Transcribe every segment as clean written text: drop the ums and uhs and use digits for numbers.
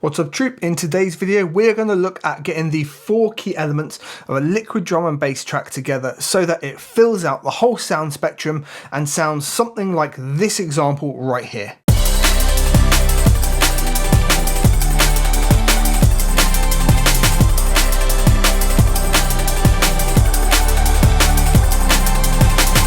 What's up, troop? In today's video, we're going to look at getting the 4 key elements of a liquid drum and bass track together so that it fills out the whole sound spectrum and sounds something like this example right here.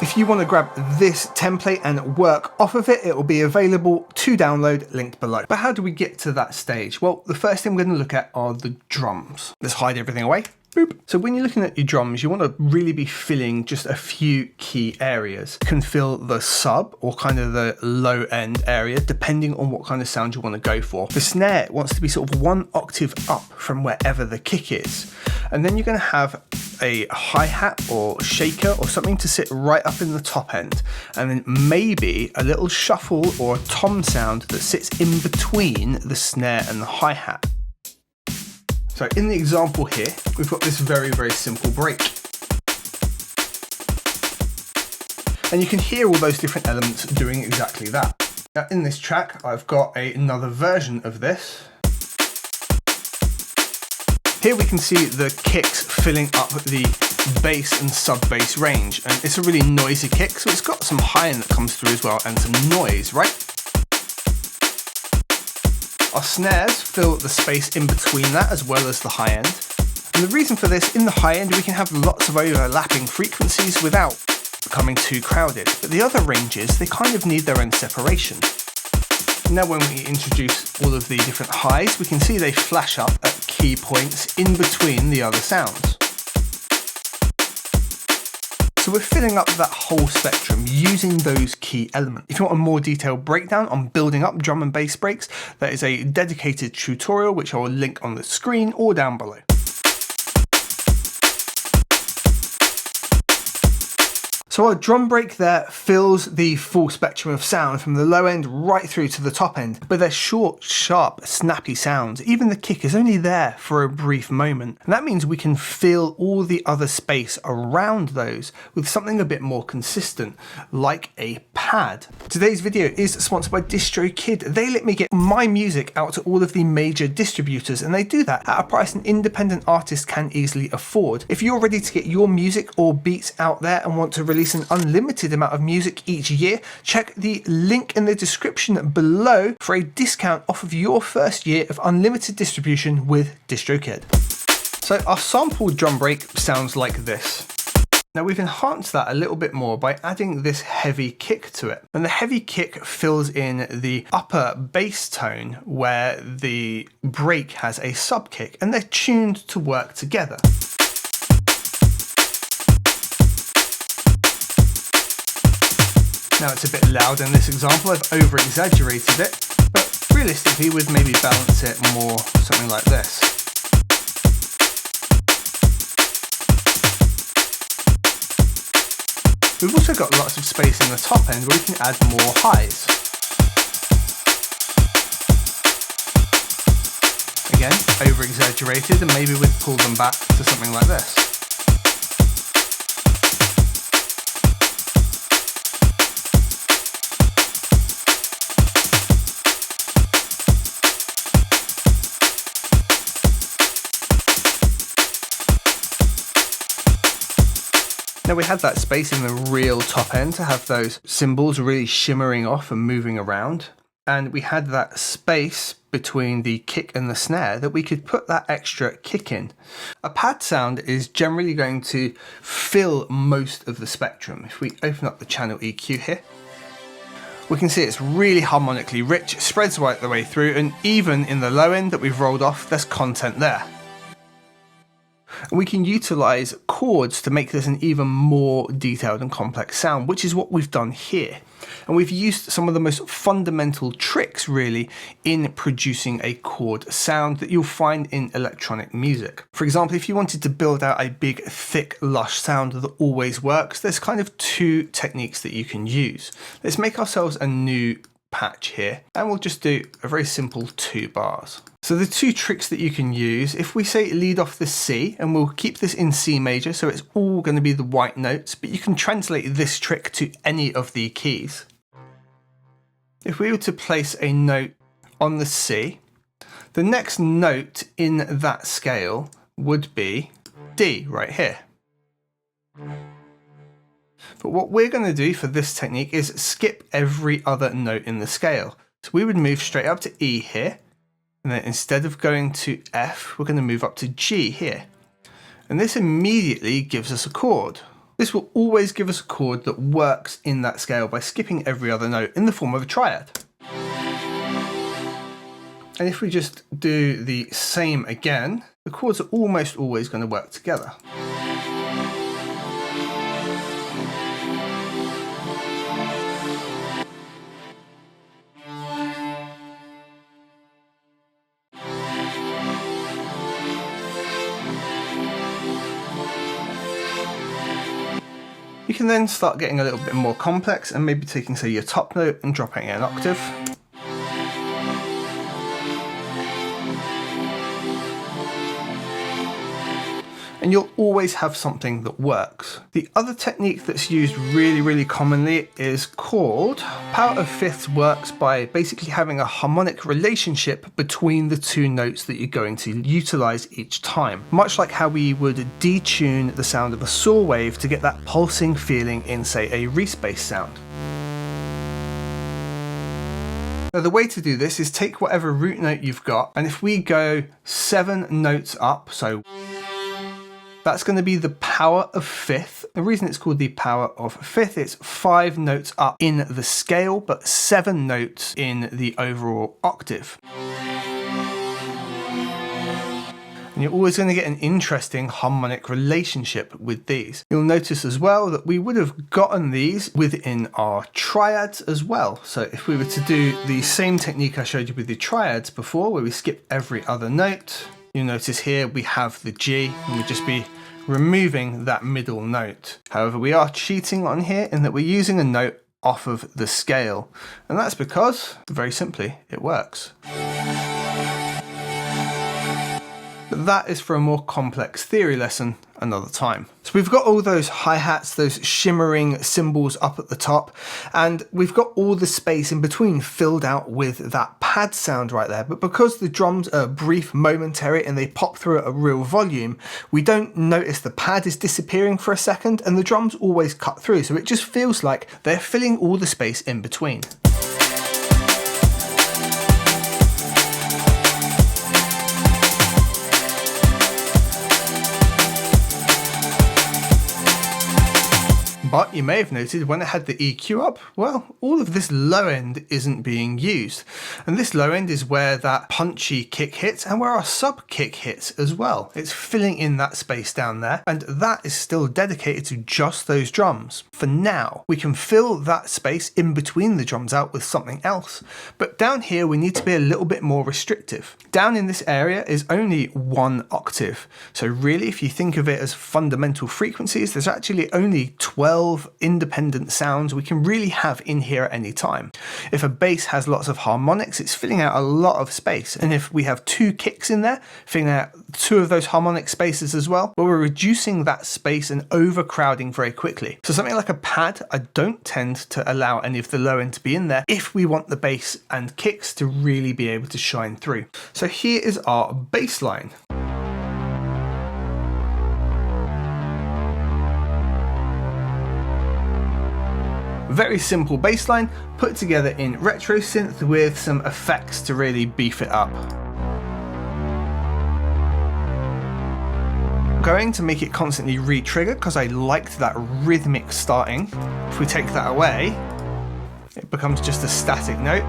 If you want to grab this template and work off of it, it will be available to download, linked below. But how do we get to that stage? Well, the first thing we're going to look at are the drums. Let's hide everything away. Boop. So when you're looking at your drums, you want to really be filling just a few key areas. You can fill the sub or kind of the low end area, depending on what kind of sound you want to go for. The snare wants to be sort of 1 octave up from wherever the kick is. And then you're going to have a hi-hat or shaker or something to sit right up in the top end. And then maybe a little shuffle or a tom sound that sits in between the snare and the hi-hat. So in the example here, we've got this very, very simple break. And you can hear all those different elements doing exactly that. Now in this track, I've got another version of this. Here we can see the kicks filling up the bass and sub-bass range. And it's a really noisy kick, so it's got some high end that comes through as well and some noise, right? Our snares fill the space in between that as well as the high end. And the reason for this, in the high end, we can have lots of overlapping frequencies without becoming too crowded. But the other ranges, they kind of need their own separation. Now when we introduce all of the different highs, we can see they flash up at key points in between the other sounds. So we're filling up that whole spectrum using those key elements. If you want a more detailed breakdown on building up drum and bass breaks, there is a dedicated tutorial which I will link on the screen or down below. So our drum break there fills the full spectrum of sound from the low end right through to the top end, but they're short, sharp, snappy sounds. Even the kick is only there for a brief moment. And that means we can fill all the other space around those with something a bit more consistent, like a pad. Today's video is sponsored by DistroKid. They let me get my music out to all of the major distributors, and they do that at a price an independent artist can easily afford. If you're ready to get your music or beats out there and want to release an unlimited amount of music each year, check the link in the description below for a discount off of your first year of unlimited distribution with DistroKid. So our sampled drum break sounds like this. Now we've enhanced that a little bit more by adding this heavy kick to it. And the heavy kick fills in the upper bass tone where the break has a sub kick, and they're tuned to work together. Now it's a bit loud in this example, I've over-exaggerated it, but realistically we'd maybe balance it more something like this. We've also got lots of space in the top end where we can add more highs. Again, over-exaggerated, and maybe we'd pull them back to something like this. Now we had that space in the real top end to have those cymbals really shimmering off and moving around. And we had that space between the kick and the snare that we could put that extra kick in. A pad sound is generally going to fill most of the spectrum. If we open up the channel EQ here, we can see it's really harmonically rich, spreads right the way through, and even in the low end that we've rolled off, there's content there. And we can utilize chords to make this an even more detailed and complex sound, which is what we've done here. And we've used some of the most fundamental tricks really in producing a chord sound that you'll find in electronic music. For example, if you wanted to build out a big, thick, lush sound that always works, there's kind of 2 techniques that you can use. Let's make ourselves a new patch here, and we'll just do a very simple 2 bars. So the 2 tricks that you can use, if we say lead off the C, and we'll keep this in C major, so it's all going to be the white notes, but you can translate this trick to any of the keys. If we were to place a note on the C, The next note in that scale would be D right here. But what we're going to do for this technique is skip every other note in the scale. So we would move straight up to E here, and then instead of going to F, we're going to move up to G here. And this immediately gives us a chord. This will always give us a chord that works in that scale by skipping every other note in the form of a triad. And if we just do the same again, the chords are almost always going to work together. You can then start getting a little bit more complex and maybe taking, say, your top note and dropping it an octave. And you'll always have something that works. The other technique that's used really commonly is chord. Power of fifths works by basically having a harmonic relationship between the two notes that you're going to utilize each time. Much like how we would detune the sound of a saw wave to get that pulsing feeling in, say, a Reese bass sound. Now the way to do this is take whatever root note you've got, and if we go 7 notes up, so that's going to be the power of fifth. The reason it's called the power of fifth, it's 5 notes up in the scale, but 7 notes in the overall octave. And you're always going to get an interesting harmonic relationship with these. You'll notice as well that we would have gotten these within our triads as well. So if we were to do the same technique I showed you with the triads before, where we skip every other note, you'll notice here we have the G, and we'd just be removing that middle note. However, we are cheating on here in that we're using a note off of the scale, and that's because, very simply, it works. But that is for a more complex theory lesson another time. So we've got all those hi-hats, those shimmering cymbals up at the top, and we've got all the space in between filled out with that pad sound right there. But because the drums are brief, momentary, and they pop through at a real volume, we don't notice the pad is disappearing for a second, and the drums always cut through. So it just feels like they're filling all the space in between. But you may have noted when it had the EQ up, well, all of this low end isn't being used. And this low end is where that punchy kick hits and where our sub kick hits as well. It's filling in that space down there, and that is still dedicated to just those drums. For now, we can fill that space in between the drums out with something else. But down here, we need to be a little bit more restrictive. Down in this area is only 1 octave. So really, if you think of it as fundamental frequencies, there's actually only 12 independent sounds we can really have in here at any time. If a bass has lots of harmonics, it's filling out a lot of space. And if we have 2 kicks in there, filling out 2 of those harmonic spaces as well, well, we're reducing that space and overcrowding very quickly. So something like a pad, I don't tend to allow any of the low end to be in there if we want the bass and kicks to really be able to shine through. So here is our bass line. Very simple bass line put together in retro synth with some effects to really beef it up. I'm going to make it constantly re-trigger because I liked that rhythmic starting. If we take that away, it becomes just a static note,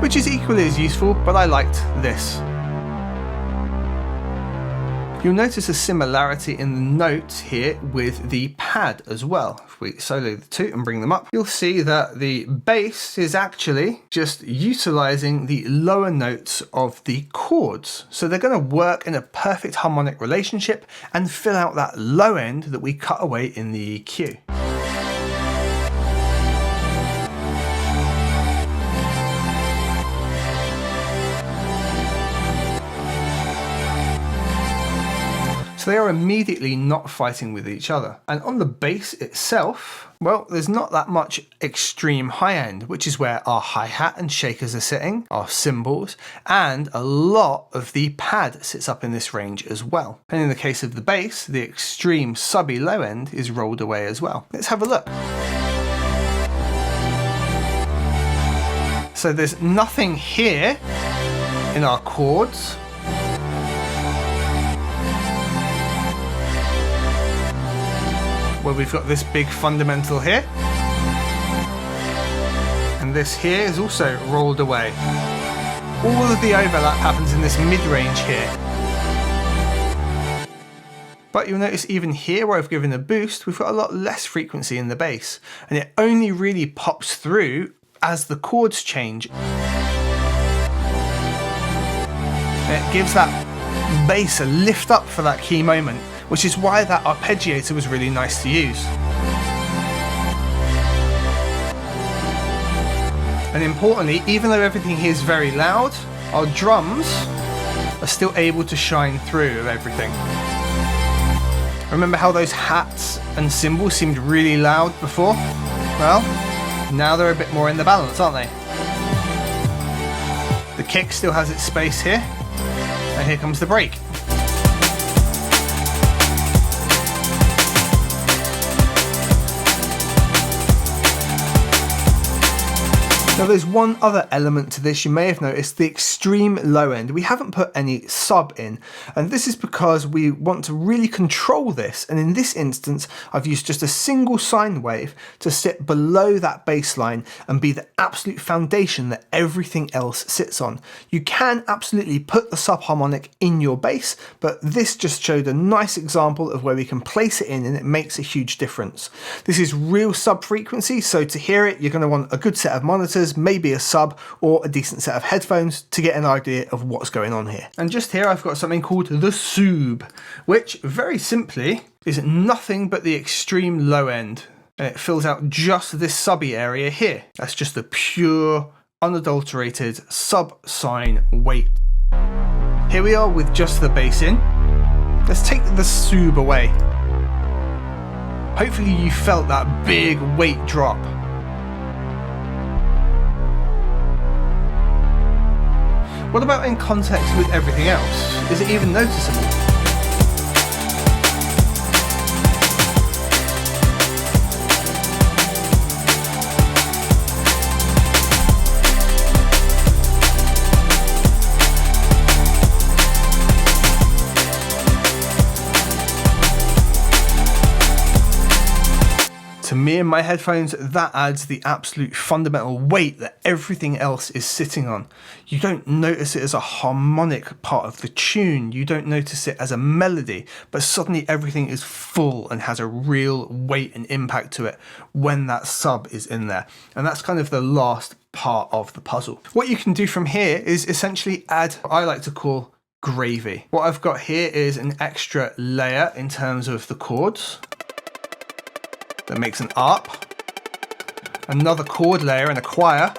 which is equally as useful, but I liked this. You'll notice a similarity in the notes here with the pad as well. If we solo the 2 and bring them up, you'll see that the bass is actually just utilizing the lower notes of the chords. So they're going to work in a perfect harmonic relationship and fill out that low end that we cut away in the EQ. So So they are immediately not fighting with each other. And on the bass itself, well, there's not that much extreme high end, which is where our hi-hat and shakers are sitting, our cymbals, and a lot of the pad sits up in this range as well. And in the case of the bass, the extreme subby low end is rolled away as well. Let's have a look. So there's nothing here in our chords. Where we've got this big fundamental here. And this here is also rolled away. All of the overlap happens in this mid-range here. But you'll notice even here where I've given a boost, we've got a lot less frequency in the bass. And it only really pops through as the chords change. And it gives that bass a lift up for that key moment, which is why that arpeggiator was really nice to use. And importantly, even though everything here is very loud, our drums are still able to shine through everything. Remember how those hats and cymbals seemed really loud before? Well, now they're a bit more in the balance, aren't they? The kick still has its space here, and here comes the break. Now there's one other element to this you may have noticed, the extreme low end. We haven't put any sub in, and this is because we want to really control this, and in this instance I've used just a single sine wave to sit below that bass line and be the absolute foundation that everything else sits on. You can absolutely put the subharmonic in your bass, but this just showed a nice example of where we can place it in and it makes a huge difference. This is real sub frequency, so to hear it you're going to want a good set of monitors, maybe a sub or a decent set of headphones to get an idea of what's going on here. And just here I've got something called the sub, which very simply is nothing but the extreme low end. And it fills out just this subby area here. That's just the pure, unadulterated sub-sine weight. Here we are with just the bass in. Let's take the sub away. Hopefully you felt that big weight drop. What about in context with everything else? Is it even noticeable? To me and my headphones, that adds the absolute fundamental weight that everything else is sitting on. You don't notice it as a harmonic part of the tune, you don't notice it as a melody, but suddenly everything is full and has a real weight and impact to it when that sub is in there. And that's kind of the last part of the puzzle. What you can do from here is essentially add what I like to call gravy. What I've got here is an extra layer in terms of the chords. That makes an arp, another chord layer and a choir,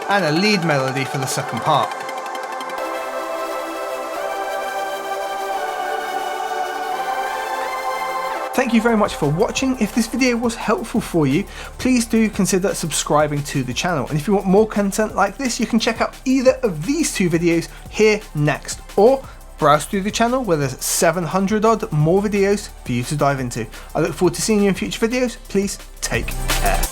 and a lead melody for the second part. Thank you very much for watching. If this video was helpful for you, please do consider subscribing to the channel. And if you want more content like this, you can check out either of these two videos here next, or browse through the channel where there's 700 odd more videos for you to dive into. I look forward to seeing you in future videos. Please take care.